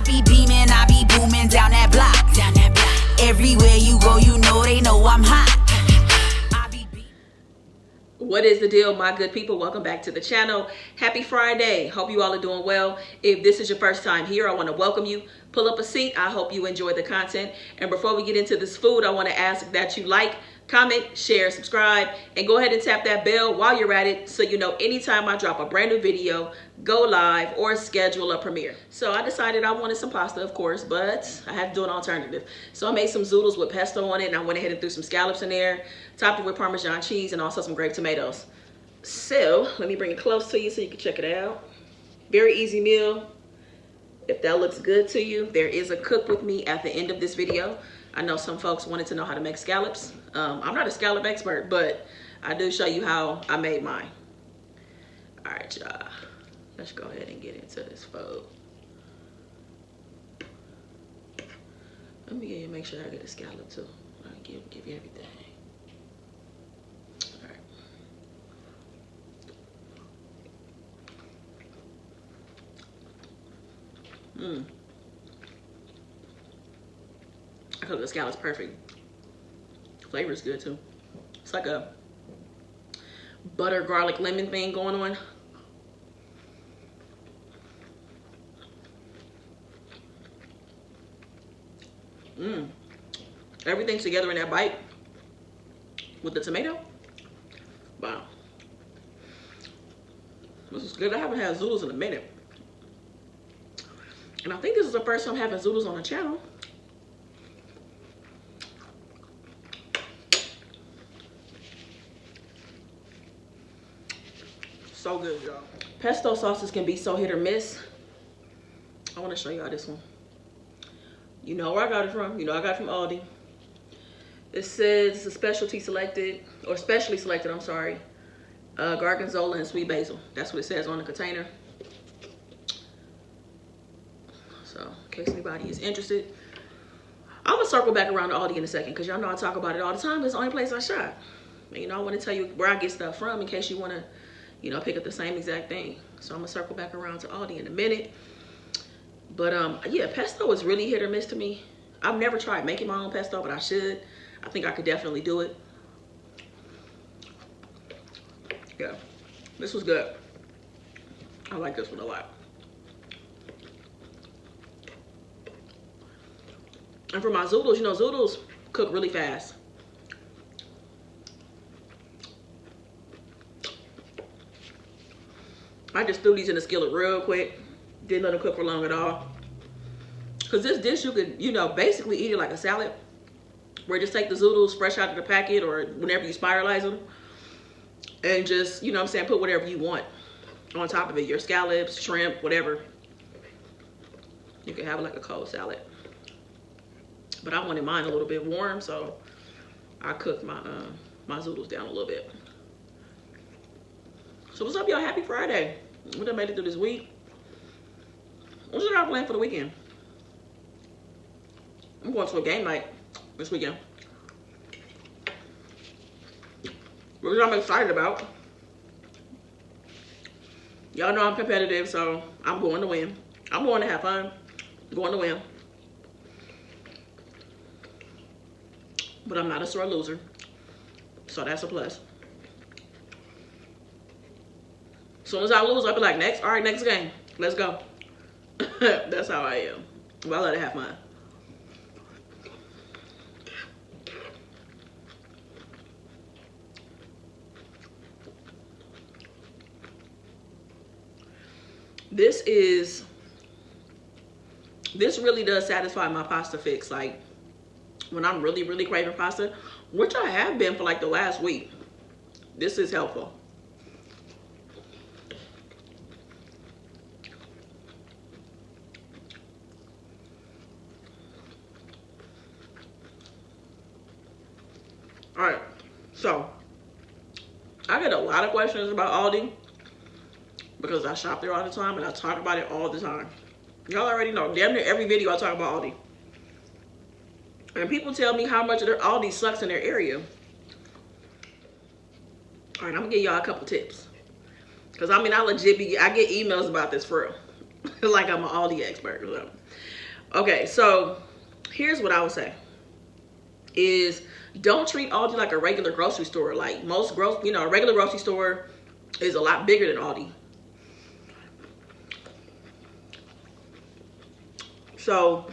be beaming, I be booming down that block. Everywhere you go, you know they know I'm hot. What is the deal, my good people? Welcome back to the channel. Happy Friday. Hope you all are doing well. If this is your first time here, I want to welcome you. Pull up a seat. I hope you enjoy the content. And before we get into this food, I want to ask that you like, comment, share, subscribe, and go ahead and tap that bell while you're at it so you know anytime I drop a brand new video, go live, or schedule a premiere. So I decided I wanted some pasta, of course, but I had to do an alternative. So I made some zoodles with pesto on it, and I went ahead and threw some scallops in there, topped it with Parmesan cheese, and also some grape tomatoes. So let me bring it close to you so you can check it out. Very easy meal. If that looks good to you, there is a cook with me at the end of this video. I know some folks wanted to know how to make scallops. I'm not a scallop expert, but I do show you how I made mine. All right, y'all. Let's go ahead and get into this food. Let me make sure I get a scallop too. I'll give you everything. All right. I cook the scallops perfect. Flavor is good too. It's like a butter, garlic, lemon thing going on. Everything together in that bite with the tomato. Wow. This is good. I haven't had zoodles in a minute. And I think this is the first time having zoodles on the channel. So good, y'all. Pesto sauces can be so hit or miss. I want to show y'all this one. You know where I got it from. You know I got it from Aldi. It says it's a specialty selected, or specially selected, I'm sorry. Gorgonzola and sweet basil. That's what it says on the container. So, in case anybody is interested. I'm going to circle back around to Aldi in a second, because y'all know I talk about it all the time. It's the only place I shop. And, you know, I want to tell you where I get stuff from in case you want to, you know, pick up the same exact thing. So I'm gonna circle back around to Aldi in a minute. But yeah, pesto is really hit or miss to me. I've never tried making my own pesto, but I should. I think I could definitely do it. Yeah, this was good. I like this one a lot. And for my zoodles, you know, zoodles cook really fast. I just threw these in the skillet real quick. Didn't let them cook for long at all. Because this dish, you could, you know, basically eat it like a salad. Where just take the zoodles fresh out of the packet or whenever you spiralize them. And just, you know what I'm saying, put whatever you want on top of it. Your scallops, shrimp, whatever. You can have it like a cold salad. But I wanted mine a little bit warm, so I cooked my my zoodles down a little bit. So what's up, y'all? Happy Friday. We done made it through this week. What's your plan for the weekend? I'm going to a game night this weekend. Which I'm excited about. Y'all know I'm competitive, so I'm going to win. I'm going to have fun. I'm going to win. But I'm not a sore loser. So that's a plus. As soon as I lose, I'll be like, next, all right, next game. Let's go. That's how I am. Well, I let it have fun. This really does satisfy my pasta fix. Like, when I'm really, really craving pasta, which I have been for like the last week, this is helpful. All right, so I get a lot of questions about Aldi because I shop there all the time and I talk about it all the time. Y'all already know, damn near every video I talk about Aldi. And people tell me how much of their Aldi sucks in their area. All right, I'm gonna give y'all a couple tips. Cause I mean, I get emails about this for like I'm an Aldi expert or something. Okay, so here's what I would say is don't treat Aldi like a regular grocery store. Like most a regular grocery store is a lot bigger than Aldi. So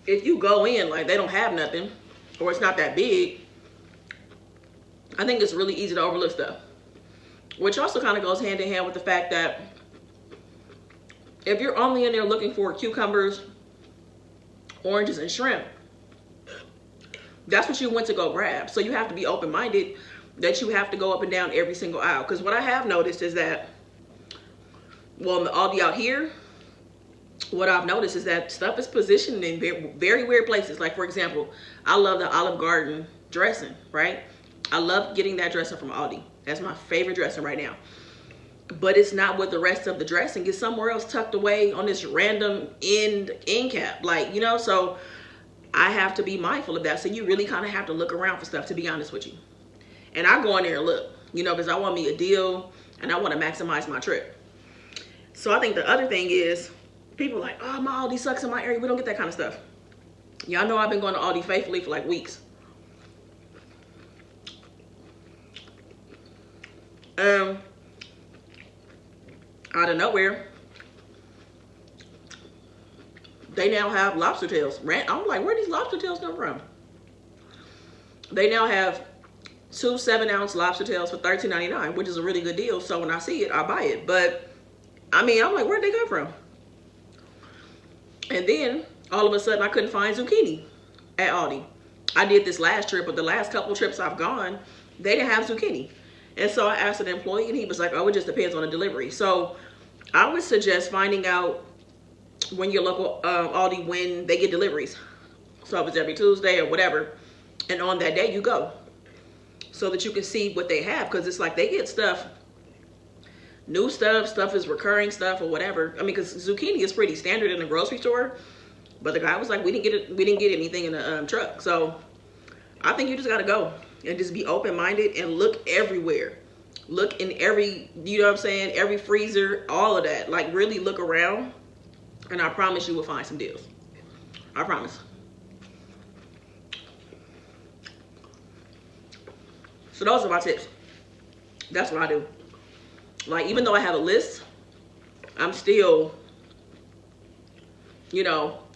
if you go in like they don't have nothing or it's not that big, I think it's really easy to overlook stuff. Which also kind of goes hand in hand with the fact that if you're only in there looking for cucumbers, oranges, and shrimp, that's what you went to go grab. So you have to be open-minded that you have to go up and down every single aisle. Because what I have noticed is that, well, in the Aldi out here, what I've noticed is that stuff is positioned in very, very weird places. Like, for example, I love the Olive Garden dressing, right? I love getting that dressing from Aldi. That's my favorite dressing right now. But it's not with the rest of the dressing. It's somewhere else tucked away on this random end cap. Like, so I have to be mindful of that. So you really kind of have to look around for stuff, to be honest with you. And I go in there and look, because I want me a deal and I want to maximize my trip. So I think the other thing is, people are like, oh, my Aldi sucks in my area. We don't get that kind of stuff. Y'all know I've been going to Aldi faithfully for like weeks. Out of nowhere, they now have lobster tails. I'm like, where these lobster tails come from? They now have 2 7-ounce lobster tails for $13.99, which is a really good deal. So when I see it, I buy it. But I mean, I'm like, where'd they come from? And then all of a sudden, I couldn't find zucchini at Aldi. I did this last trip, but the last couple trips I've gone, they didn't have zucchini. And so I asked an employee and he was like, oh, it just depends on the delivery. So I would suggest finding out when your local Aldi, when they get deliveries. So if it's every Tuesday or whatever, and on that day you go so that you can see what they have. Because it's like they get stuff, new stuff is recurring stuff or whatever. I mean, because zucchini is pretty standard in the grocery store. But the guy was like, we didn't get anything in the truck. So I think you just got to go and just be open-minded and look everywhere. Look in every, every freezer, all of that. Like, really look around, and I promise you will find some deals. I promise. So those are my tips. That's what I do. Like, even though I have a list, I'm still,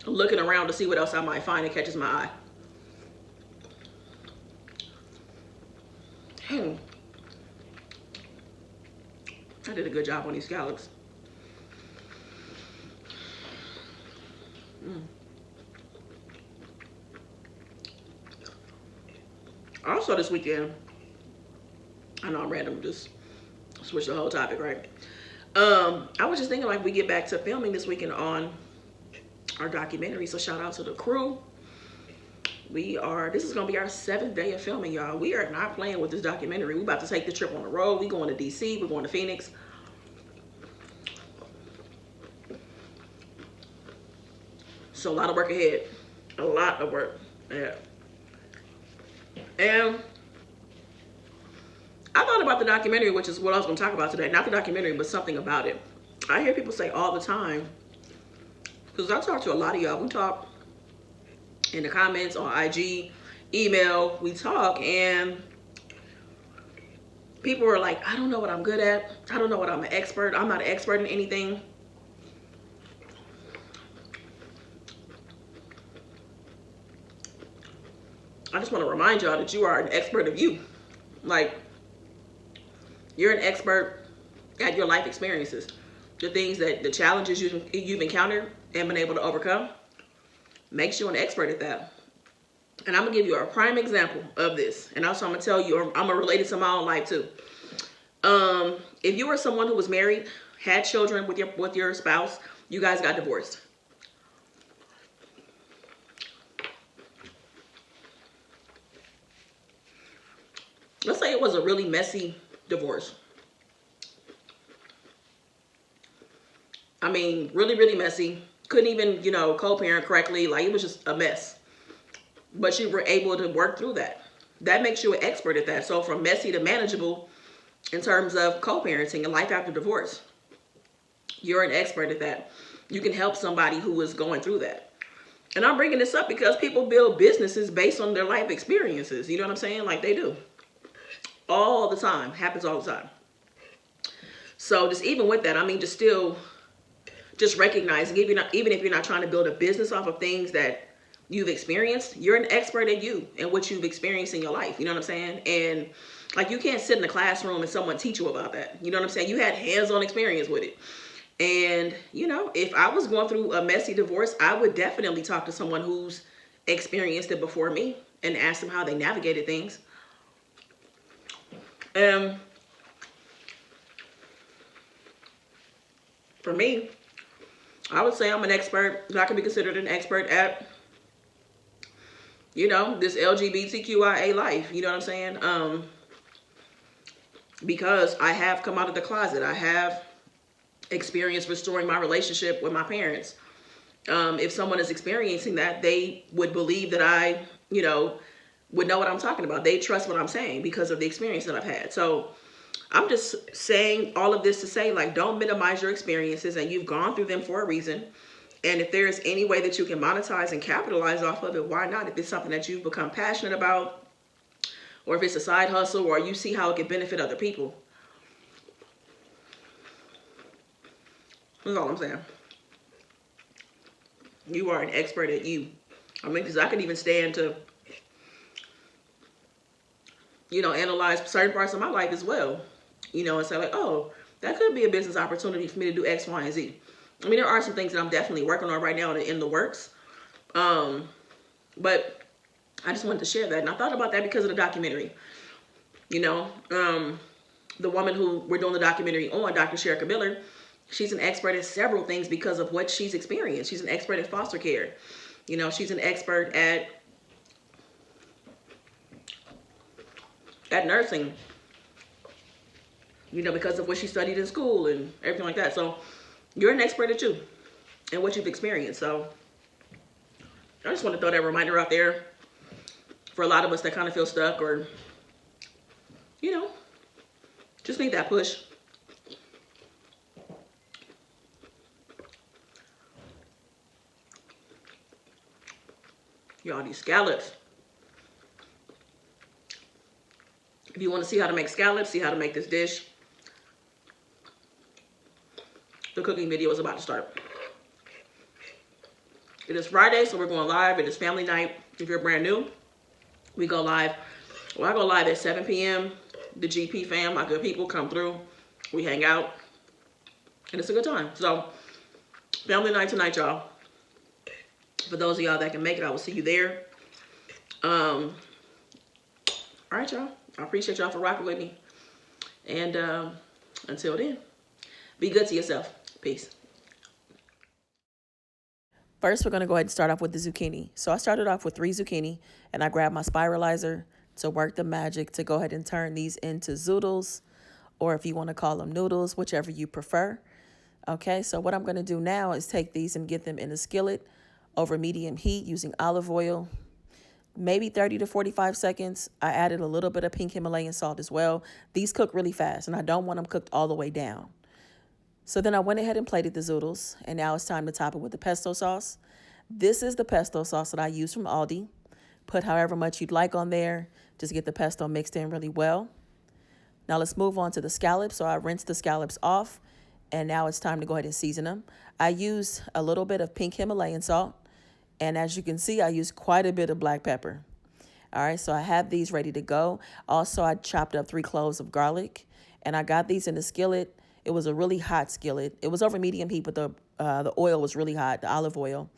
looking around to see what else I might find that catches my eye. I did a good job on these scallops. Also this weekend, I know I'm random, just switch the whole topic, right? I was just thinking, like, we get back to filming this weekend on our documentary, so shout out to the crew. This is gonna be our 7th day of filming, y'all. We are not playing with this documentary. We about to take the trip on the road. We going to DC, we're going to Phoenix. So a lot of work ahead. A lot of work ahead. And I thought about the documentary, which is what I was gonna talk about today. Not the documentary, but something about it. I hear people say all the time, because I talk to a lot of y'all. We talk in the comments on IG, email, we talk, and people are like, I don't know what I'm good at. I don't know what I'm an expert. I'm not an expert in anything. I just want to remind y'all that you are an expert of you. Like, you're an expert at your life experiences. The things the challenges you've encountered and been able to overcome makes you an expert at that. And I'm gonna give you a prime example of this. And also I'm gonna tell you, I'm gonna relate it to my own life too. If you were someone who was married, had children with your spouse, you guys got divorced. Let's say it was a really messy divorce. I mean, really, really messy. Couldn't even, co-parent correctly. Like, it was just a mess. But you were able to work through that. That makes you an expert at that. So from messy to manageable in terms of co-parenting and life after divorce. You're an expert at that. You can help somebody who is going through that. And I'm bringing this up because people build businesses based on their life experiences. You know what I'm saying? Like they do. All the time. Happens all the time. So just even with that, I mean, just recognizing, even if you're not trying to build a business off of things that you've experienced, you're an expert at you and what you've experienced in your life. You know what I'm saying? And like, you can't sit in the classroom and someone teach you about that. You know what I'm saying? You had hands-on experience with it. And, you know, if I was going through a messy divorce, I would definitely talk to someone who's experienced it before me and ask them how they navigated things. For me, I would say I'm an expert. I can be considered an expert at, you know, this LGBTQIA life. You know what I'm saying? Because I have come out of the closet. I have experienced restoring my relationship with my parents. If someone is experiencing that, they would believe that I, you know, would know what I'm talking about. They trust what I'm saying because of the experience that I've had. So I'm just saying all of this to say, like, don't minimize your experiences, and you've gone through them for a reason. And if there's any way that you can monetize and capitalize off of it, why not? If it's something that you've become passionate about, or if it's a side hustle, or you see how it can benefit other people. That's all I'm saying. You are an expert at you. I mean, because I could even stand to, you know, analyze certain parts of my life as well. You know, and say like, oh, that could be a business opportunity for me to do X, Y, and Z. I mean, there are some things that I'm definitely working on right now in the works. But I just wanted to share that. And I thought about that because of the documentary. You know, the woman who we're doing the documentary on, Dr. Sherika Miller, she's an expert at several things because of what she's experienced. She's an expert at foster care. You know, she's an expert at nursing. You know, because of what she studied in school and everything like that. So you're an expert at you and what you've experienced. So I just want to throw that reminder out there for a lot of us that kind of feel stuck, or, you know, just need that push. Y'all, these scallops. If you want to see how to make scallops, see how to make this dish, the cooking video is about to start. It is Friday, so we're going live. It is family night. If you're brand new, we go live. Well, I go live at 7 p.m. The GP fam, my good people, come through. We hang out. And it's a good time. So, family night tonight, y'all. For those of y'all that can make it, I will see you there. All right, y'all. I appreciate y'all for rocking with me. And until then, be good to yourself. Peace. First, we're going to go ahead and start off with the zucchini. So I started off with 3 zucchini, and I grabbed my spiralizer to work the magic to go ahead and turn these into zoodles, or if you want to call them noodles, whichever you prefer. Okay, so what I'm going to do now is take these and get them in a skillet over medium heat using olive oil, maybe 30 to 45 seconds. I added a little bit of pink Himalayan salt as well. These cook really fast, and I don't want them cooked all the way down. So then I went ahead and plated the zoodles, and now it's time to top it with the pesto sauce. This is the pesto sauce that I use from Aldi. Put however much you'd like on there. Just get the pesto mixed in really well. Now let's move on to the scallops. So I rinsed the scallops off, and now it's time to go ahead and season them. I use a little bit of pink Himalayan salt, and as you can see, I use quite a bit of black pepper. All right, so I have these ready to go. Also, I chopped up 3 cloves of garlic, and I got these in a skillet. It was a really hot skillet. It was over medium heat, but the oil was really hot, the olive oil,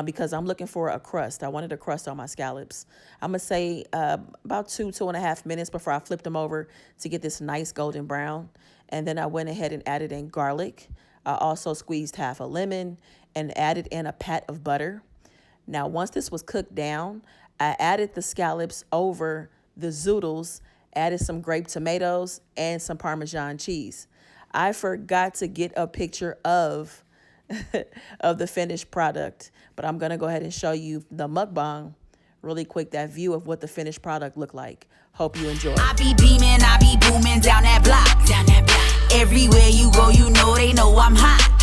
because I'm looking for a crust. I wanted a crust on my scallops. I'm going to say about 2.5 minutes before I flipped them over to get this nice golden brown. And then I went ahead and added in garlic. I also squeezed half a lemon and added in a pat of butter. Now, once this was cooked down, I added the scallops over the zoodles, added some grape tomatoes and some Parmesan cheese. I forgot to get a picture of the finished product, but I'm going to go ahead and show you the mukbang really quick, that view of what the finished product looked like. Hope you enjoy. I be beaming, I be booming down that block, down that block. Everywhere you go, you know they know I'm hot.